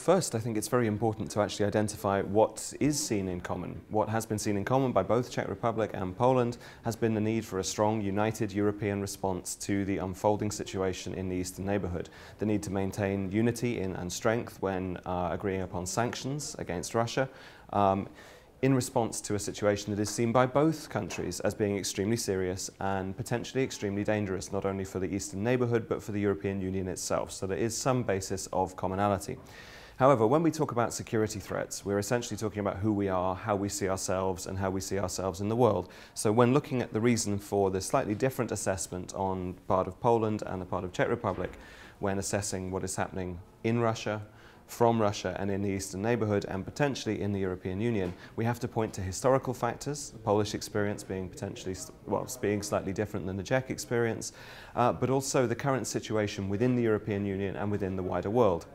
first, I think it's very important to actually identify what is seen in common. What has been seen in common by both Czech Republic and Poland has been the need for a strong, united European response to the unfolding situation in the eastern neighbourhood. The need to maintain unity and strength when agreeing upon sanctions against Russia, in response to a situation that is seen by both countries as being extremely serious and potentially extremely dangerous, not only for the eastern neighbourhood but for the European Union itself. So there is some basis of commonality. However, when we talk about security threats, we're essentially talking about who we are, how we see ourselves, and how we see ourselves in the world. So when looking at the reason for the slightly different assessment on part of Poland and the part of Czech Republic, when assessing what is happening in Russia, from Russia and in the eastern neighbourhood and potentially in the European Union, we have to point to historical factors, the Polish experience being potentially, well, being slightly different than the Czech experience, but also the current situation within the European Union and within the wider world.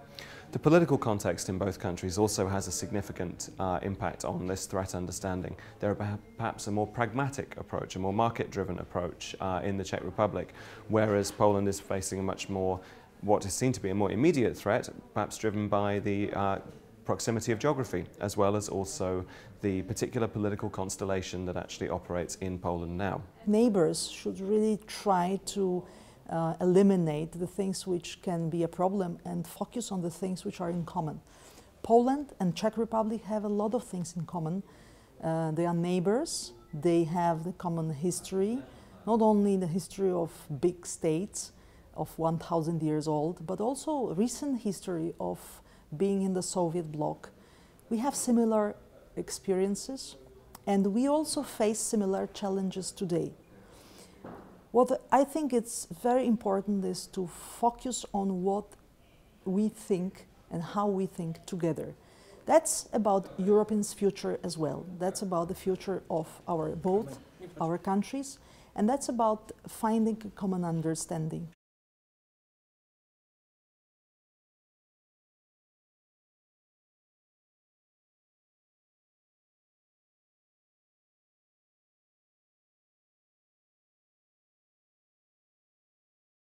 The political context in both countries also has a significant impact on this threat understanding. There are perhaps a more pragmatic approach, a more market-driven approach in the Czech Republic, whereas Poland is facing a much more what is seen to be a more immediate threat, perhaps driven by the proximity of geography, as well as also the particular political constellation that actually operates in Poland now. Neighbors should really try to eliminate the things which can be a problem and focus on the things which are in common. Poland and Czech Republic have a lot of things in common. They are neighbors, they have the common history, not only the history of big states, of 1,000 years old, but also recent history of being in the Soviet bloc. We have similar experiences and we also face similar challenges today. What I think it's very important is to focus on what we think and how we think together. That's about Europe's future as well. That's about the future of both our countries, and that's about finding a common understanding.